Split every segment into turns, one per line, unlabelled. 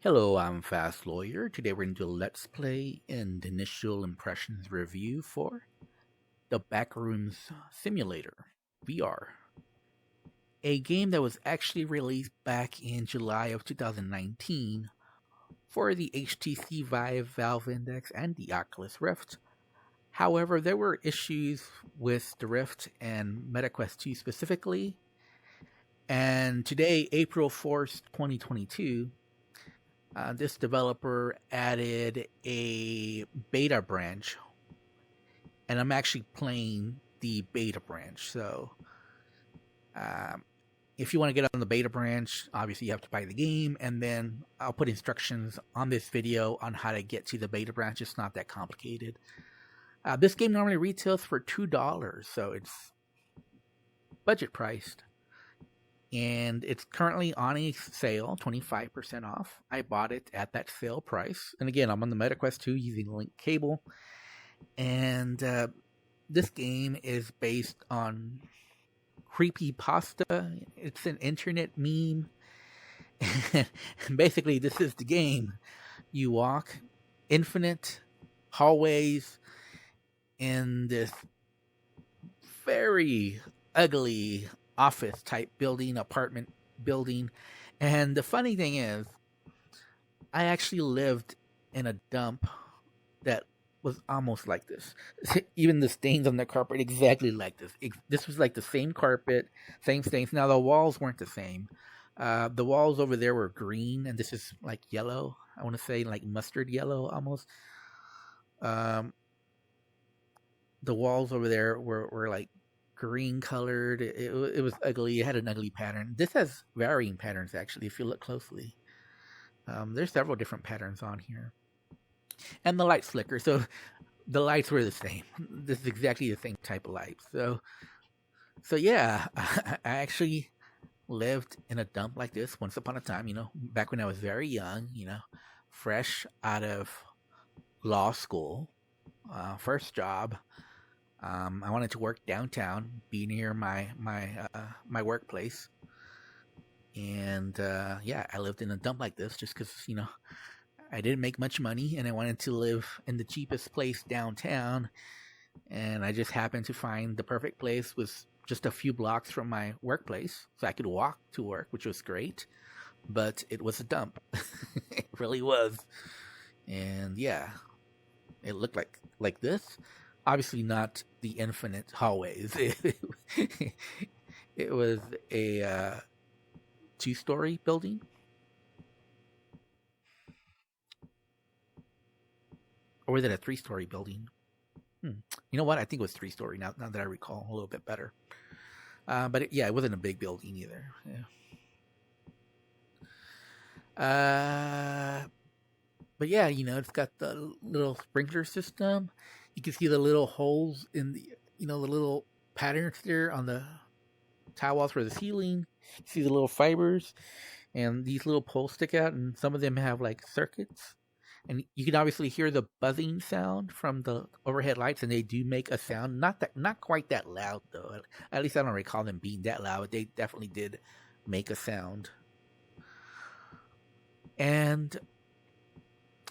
Hello, I'm Fast Lawyer. Today we're going to do a Let's Play and initial impressions review for the Backrooms Simulator VR. A game that was actually released back in July of 2019 for the HTC Vive, Valve Index, and the Oculus Rift. However, there were issues with the Rift and MetaQuest 2 specifically. And today, April 4th, 2022, this developer added a beta branch, and I'm actually playing the beta branch. So, if you want to get on the beta branch, obviously you have to buy the game, and then I'll put instructions on this video on how to get to the beta branch. It's not that complicated. This game normally retails for $2, so it's budget priced. And it's currently on a sale, 25% off. I bought it at that sale price. And again, I'm on the MetaQuest 2 using the link cable. And this game is based on creepypasta. It's an internet meme. And basically, this is the game. You walk infinite hallways in this very ugly office type building, apartment building. And the funny thing is, I actually lived in a dump that was almost like this. Even the stains on the carpet exactly like this. This was like the same carpet, same stains. Now the walls weren't the same. The walls over there were green, and this is like yellow. I want to say like mustard yellow almost. The walls over there were like green colored. It was ugly. It had an ugly pattern. This has varying patterns actually if you look closely. There's several different patterns on here. And the lights flicker, so the lights were the same. This is exactly the same type of light. So yeah, I actually lived in a dump like this once upon a time, back when I was very young, fresh out of law school, first job. I wanted to work downtown, be near my workplace, and yeah, I lived in a dump like this just because I didn't make much money, and I wanted to live in the cheapest place downtown, and I just happened to find the perfect place was just a few blocks from my workplace, so I could walk to work, which was great, but it was a dump. It really was, and yeah, it looked like this. Obviously not the infinite hallways. It was a 2-story building. Or was it a 3-story building? You know what? I think it was 3-story now that I recall a little bit better. But it wasn't a big building either. Yeah. But yeah, it's got the little sprinkler system. You can see the little holes in the little patterns there on the tile walls for the ceiling. You see the little fibers, and these little poles stick out, and some of them have like circuits. And you can obviously hear the buzzing sound from the overhead lights, and they do make a sound. Not quite that loud though. At least I don't recall them being that loud. They definitely did make a sound. And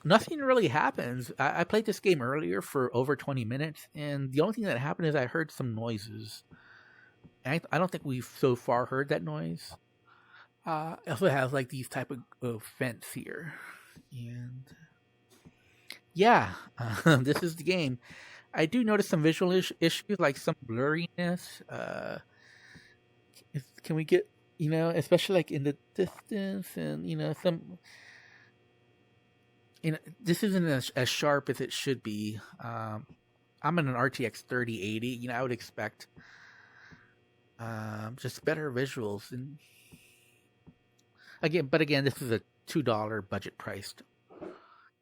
nothing really happens. I played this game earlier for over 20 minutes, and the only thing that happened is I heard some noises. And I don't think we've so far heard that noise. It also has like these type of fence here. And yeah, this is the game. I do notice some visual issues, like some blurriness. Can we get, especially like in the distance, and some... this isn't as sharp as it should be. I'm in an RTX 3080. I would expect just better visuals. And again, this is a $2 budget priced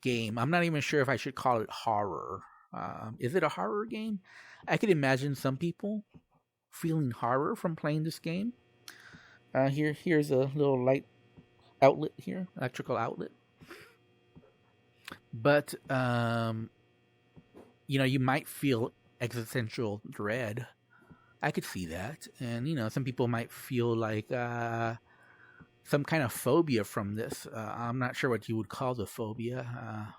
game. I'm not even sure if I should call it horror. Is it a horror game? I could imagine some people feeling horror from playing this game. Here's a little light outlet here, electrical outlet. But, you might feel existential dread. I could see that. And, some people might feel like some kind of phobia from this. I'm not sure what you would call the phobia.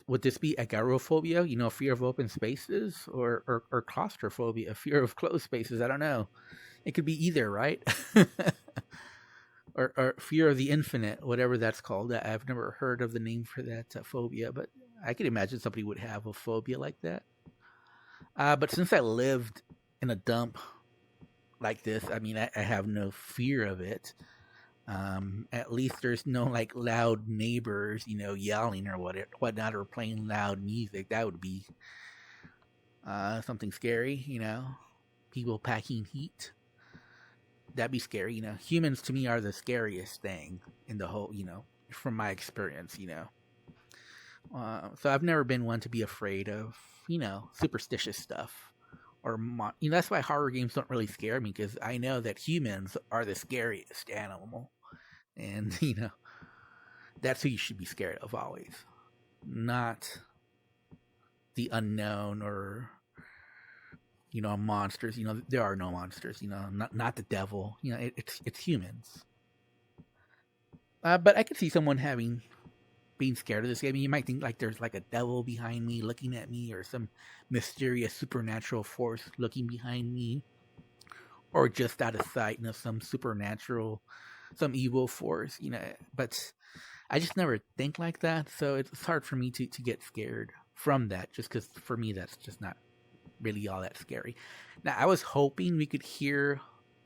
Would this be agoraphobia, fear of open spaces, or claustrophobia, fear of closed spaces? I don't know. It could be either, right? or fear of the infinite, whatever that's called. I've never heard of the name for that phobia, but I could imagine somebody would have a phobia like that. But since I lived in a dump like this, I mean, I have no fear of it. At least there's no like loud neighbors, yelling or whatnot, or playing loud music. That would be something scary, People packing heat. That'd be scary, Humans to me are the scariest thing in the whole, from my experience, So I've never been one to be afraid of, superstitious stuff. Or that's why horror games don't really scare me, because I know that humans are the scariest animal. And, that's who you should be scared of always. Not the unknown or, monsters. There are no monsters, not the devil. It's humans. But I could see someone being scared of this game. You might think like there's like a devil behind me looking at me, or some mysterious supernatural force looking behind me, or just out of sight, some supernatural, some evil force, but I just never think like that. So it's hard for me to get scared from that, just because for me that's just not really all that scary. Now, I was hoping we could hear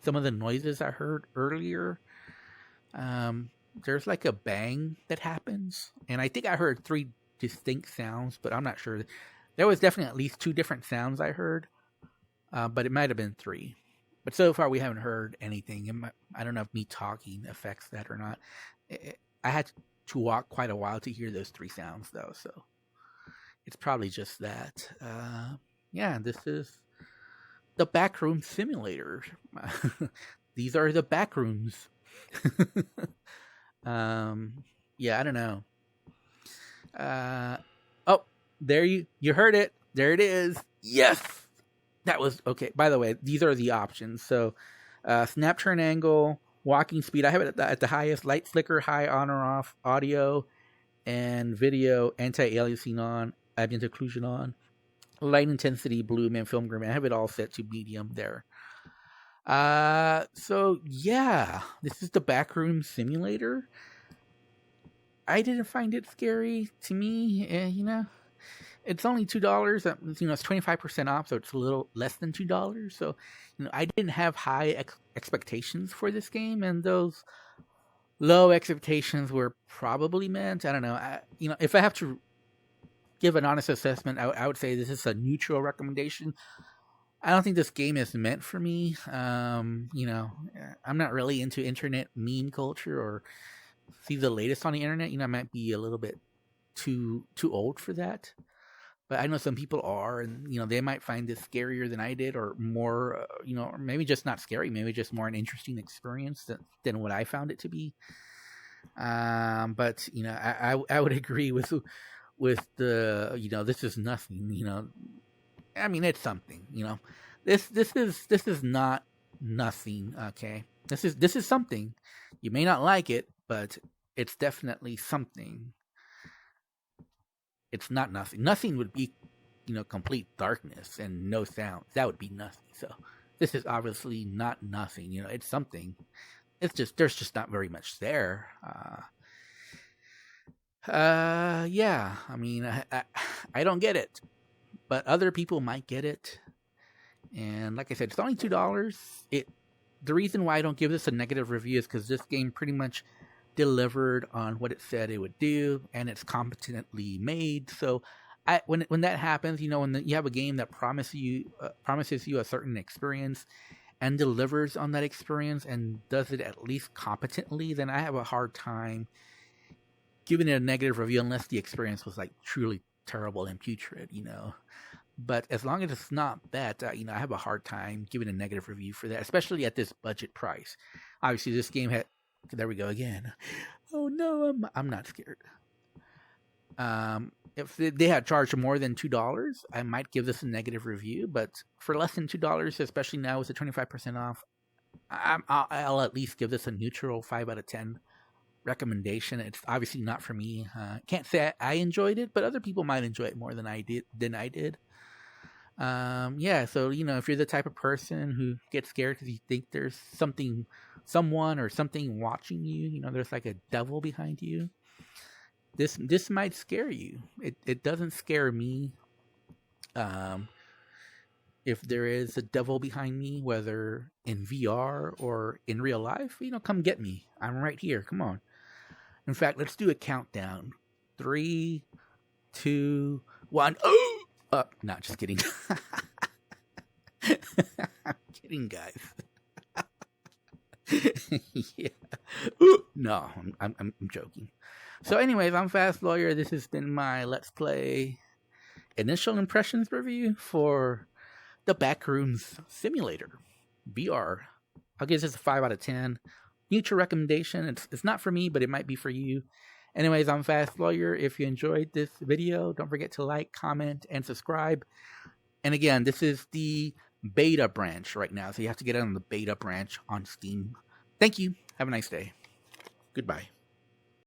some of the noises I heard earlier. There's like a bang that happens, and I think I heard 3 distinct sounds, but I'm not sure. There was definitely at least 2 different sounds I heard, but it might have been 3. But so far we haven't heard anything. I don't know if me talking affects that or not. I had to walk quite a while to hear those 3 sounds, though, so it's probably just that. Yeah, this is the Backroom Simulator. These are the Backrooms. Yeah, I don't know. Oh, there you heard it. There it is. Yes, that was okay. By the way, these are the options. So, snap turn angle, walking speed. I have it at the highest. Light flicker, high on or off. Audio and video, anti-aliasing on, ambient occlusion on. Light intensity, bloom and film grain. I have it all set to medium there. So yeah, this is the Backroom Simulator. I didn't find it scary to me. It's only $2. It's 25% off, so it's a little less than $2. So, I didn't have high expectations for this game, and those low expectations were probably meant. I don't know. If I have to give an honest assessment, I would say this is a neutral recommendation. I don't think this game is meant for me. I'm not really into internet meme culture or see the latest on the internet. I might be a little bit too old for that. But I know some people are, and they might find this scarier than I did, or more, or maybe just not scary, maybe just more an interesting experience than what I found it to be. But I would agree with the this is nothing. I mean, it's something. This is not nothing. Okay, this is something. You may not like it, but it's definitely something. It's not nothing. Nothing would be, complete darkness and no sound. That would be nothing. So this is obviously not nothing. It's something. It's just there's just not very much there. Yeah. I mean, I don't get it, but other people might get it. And like I said, it's only $2. The reason why I don't give this a negative review is because this game pretty much delivered on what it said it would do, and it's competently made. So when that happens, when you have a game that promises you a certain experience and delivers on that experience and does it at least competently, then I have a hard time giving it a negative review unless the experience was like truly terrible and putrid, But as long as it's not that, I have a hard time giving a negative review for that, especially at this budget price. Obviously, this game had. There we go again. Oh no, I'm not scared. If they had charged more than $2, I might give this a negative review. But for less than $2, especially now with the 25% off, I'll at least give this a neutral 5 out of 10 recommendation. It's obviously not for me. Can't say I enjoyed it, but other people might enjoy it more than I did. Yeah, so if you're the type of person who gets scared because you think there's someone or something watching you, there's like a devil behind you, this might scare you. It doesn't scare me. If there is a devil behind me, whether in VR or in real life, come get me. I'm right here. Come on. In fact, let's do a countdown. 3, 2, 1. Oh! No, just kidding. I'm kidding, guys. Yeah. Ooh, no, I'm joking. So anyways, I'm Fast Lawyer. This has been my Let's Play initial impressions review for the Backrooms Simulator VR. I'll give this a 5 out of 10. Neutral recommendation. It's not for me, but it might be for you. Anyways, I'm Fast Lawyer. If you enjoyed this video, don't forget to like, comment, and subscribe. And again, this is the beta branch right now, so you have to get it on the beta branch on Steam. Thank you. Have a nice day. Goodbye.